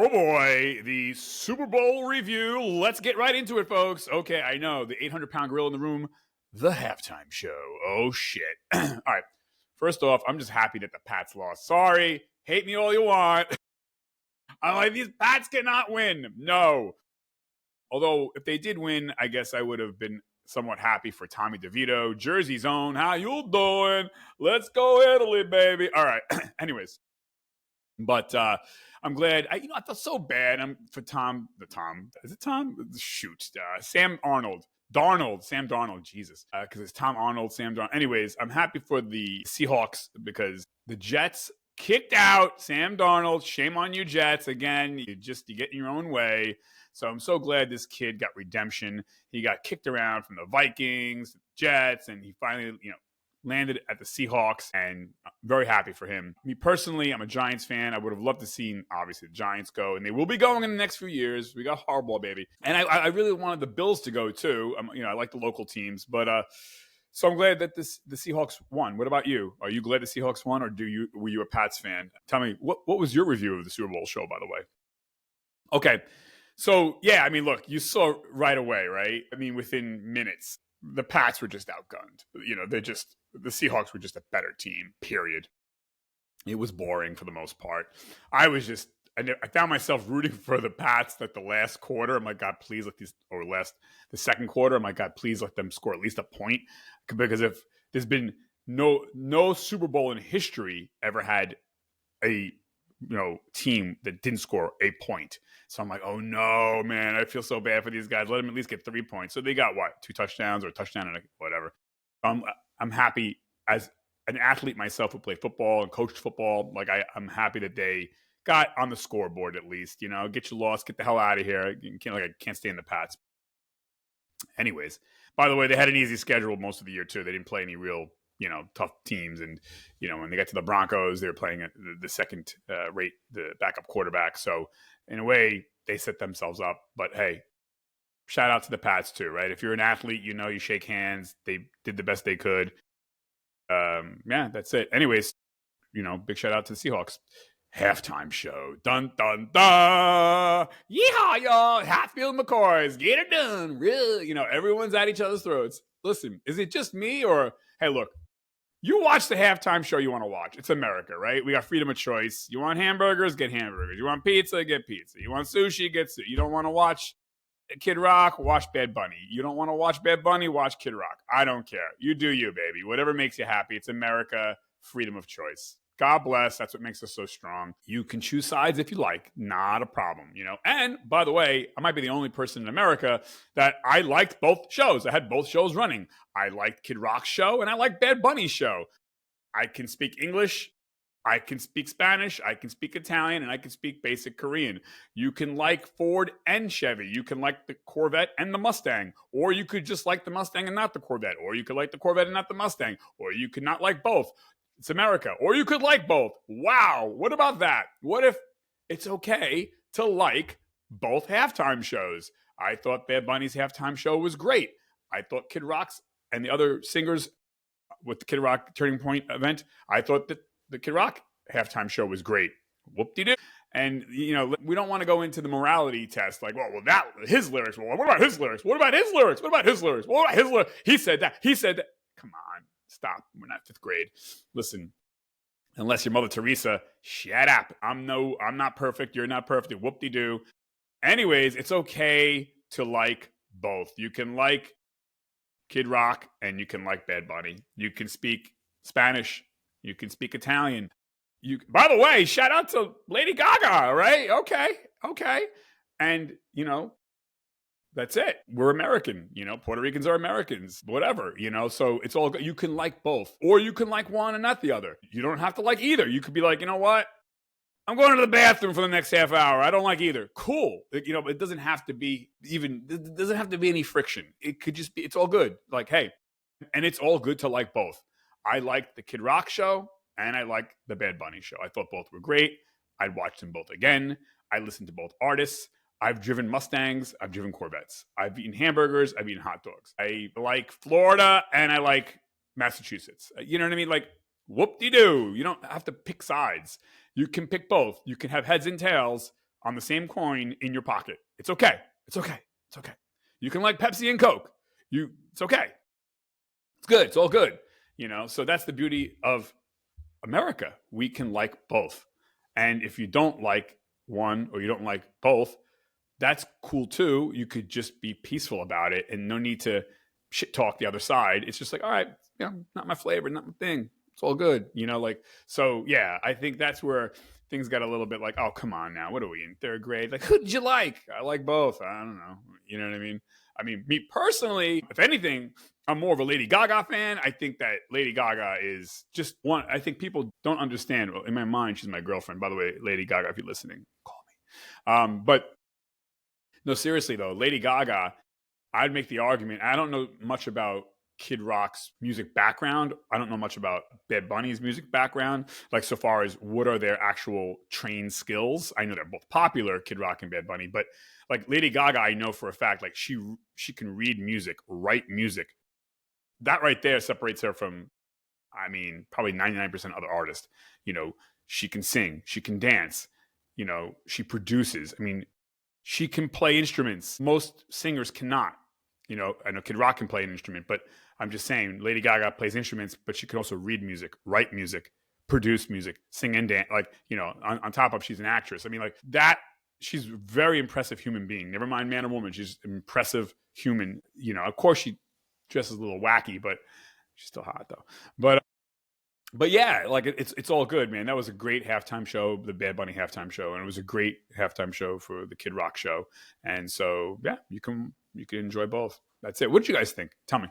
Oh boy, the Super Bowl review. Let's get right into it, folks. Okay, I know the 800-pound gorilla in the room, the halftime show. Oh shit. All right. First off, I'm just happy that the Pats lost. Sorry, hate me all you want. I'm like, these Pats cannot win. No. Although, if they did win, I guess I would have been somewhat happy for Tommy DeVito, Jersey's own. How you doing? Let's go Italy, baby. All right. Anyways, but I'm glad. I felt so bad. I'm for Tom. The Tom is it Tom? Shoot, Sam Arnold. Sam Darnold, Jesus, because it's Tom Arnold, Sam Darnold. Anyways, I'm happy for the Seahawks because the Jets kicked out Sam Darnold. Shame on you, Jets. Again, you get in your own way. So I'm so glad this kid got redemption. He got kicked around from the Vikings, Jets, and he finally, landed at the Seahawks, and I'm very happy for him. Me personally, I'm a Giants fan. I would have loved to see, obviously, the Giants go, and they will be going in the next few years. We got Harbaugh, baby. And I really wanted the Bills to go, too. I like the local teams, but so I'm glad that the Seahawks won. What about you? Are you glad the Seahawks won, or were you a Pats fan? Tell me, what was your review of the Super Bowl show, by the way? Okay. So, yeah, look, you saw right away, right? Within minutes, the Pats were just outgunned. The Seahawks were just a better team, period. It was boring for the most part. I found myself rooting for the Pats that the last quarter. I'm like, God, please the second quarter, I'm like, God, please let them score at least a point. Because if there's been no Super Bowl in history ever had a team that didn't score a point. So I'm like, oh no, man, I feel so bad for these guys. Let them at least get 3 points. So they got what, 2 touchdowns or a touchdown and whatever. I'm happy as an athlete myself who played football and coached football. Like I'm happy that they got on the scoreboard at least. Get your loss, get the hell out of here. I can't stay in the Pats. Anyways, by the way, they had an easy schedule most of the year too. They didn't play any real tough teams. And, when they got to the Broncos, they were playing the second rate, the backup quarterback. So in a way, they set themselves up. But hey, shout out to the Pats too, right? If you're an athlete, you shake hands. They did the best they could. Yeah, that's it. Anyways, big shout out to the Seahawks. Halftime show. Dun, dun, dun. Yeehaw, y'all. Hatfield McCoys. Get it done. Really, everyone's at each other's throats. Listen, is it just me or, hey, look, you watch the halftime show you want to watch. It's America, right? We got freedom of choice. You want hamburgers? Get hamburgers. You want pizza? Get pizza. You want sushi? Get sushi. You don't want to watch Kid Rock? Watch Bad Bunny. You don't want to watch Bad Bunny? Watch Kid Rock. I don't care. You do you, baby. Whatever makes you happy. It's America. Freedom of choice. God bless. That's what makes us so strong. You can choose sides if you like. Not a problem, And by the way, I might be the only person in America that I liked both shows. I had both shows running. I liked Kid Rock's show and I liked Bad Bunny's show. I can speak English. I can speak Spanish. I can speak Italian, and I can speak basic Korean. You can like Ford and Chevy. You can like the Corvette and the Mustang. Or you could just like the Mustang and not the Corvette. Or you could like the Corvette and not the Mustang. Or you could not like both. It's America. Or you could like both. Wow. What about that? What if it's okay to like both halftime shows? I thought Bad Bunny's halftime show was great. I thought Kid Rock's and the other singers with the Kid Rock Turning Point event, I thought that the Kid Rock halftime show was great. Whoop-de-doo. And, we don't want to go into the morality test like, his lyrics. Well, what about his lyrics? What about his lyrics? What about his lyrics? What about his lyrics? He said that. Come on. Stop. We're not fifth grade. Listen, unless you're Mother Teresa, shut up. I'm not perfect. You're not perfect. Whoop-de-doo. Anyways, it's okay to like both. You can like Kid Rock and you can like Bad Bunny. You can speak Spanish. You can speak Italian. By the way, shout out to Lady Gaga, right? Okay. And, that's it. We're American, Puerto Ricans are Americans, whatever, so it's all good. You can like both, or you can like one and not the other. You don't have to like either. You could be like, you know what? I'm going to the bathroom for the next half hour. I don't like either. Cool. It doesn't have to be it doesn't have to be any friction. It could just be, it's all good. Like, hey, and it's all good to like both. I liked the Kid Rock show and I liked the Bad Bunny show. I thought both were great. I'd watch them both again. I listened to both artists. I've driven Mustangs. I've driven Corvettes. I've eaten hamburgers. I've eaten hot dogs. I like Florida and I like Massachusetts. You know what I mean? Like, whoop-de-doo. You don't have to pick sides. You can pick both. You can have heads and tails. on the same coin in your pocket. It's okay. It's okay. It's okay. You can like Pepsi and Coke. It's okay. It's good. It's all good. So that's the beauty of America. We can like both. And if you don't like one or you don't like both, that's cool too. You could just be peaceful about it and no need to shit talk the other side. It's just like, all right, not my flavor, not my thing. It's all good. So yeah, I think that's where things got a little bit like, oh, come on now. What are we in third grade? Like, who did you like? I like both. I don't know. You know what I mean? I mean, me personally, if anything, I'm more of a Lady Gaga fan. I think that Lady Gaga is just one. I think people don't understand. In my mind, she's my girlfriend. By the way, Lady Gaga, if you're listening, call me. But no, seriously though, Lady Gaga, I'd make the argument. I don't know much about Kid Rock's music background. I don't know much about Bad Bunny's music background, like so far as what are their actual trained skills. I know they're both popular, Kid Rock and Bad Bunny, but like Lady Gaga, I know for a fact, like she can read music, write music. That right there separates her from, I mean, probably 99% other artists. She can sing, she can dance, she produces. I mean, she can play instruments. Most singers cannot. I know Kid Rock can play an instrument, but I'm just saying Lady Gaga plays instruments, but she can also read music, write music, produce music, sing and dance. Like, on top of she's an actress. I mean, like that, she's a very impressive human being. Never mind man or woman. She's an impressive human. Of course she dresses a little wacky, but she's still hot though. But yeah, like it's all good, man. That was a great halftime show, the Bad Bunny halftime show, and it was a great halftime show for the Kid Rock show. And so, yeah, you can enjoy both. That's it. What did you guys think? Tell me.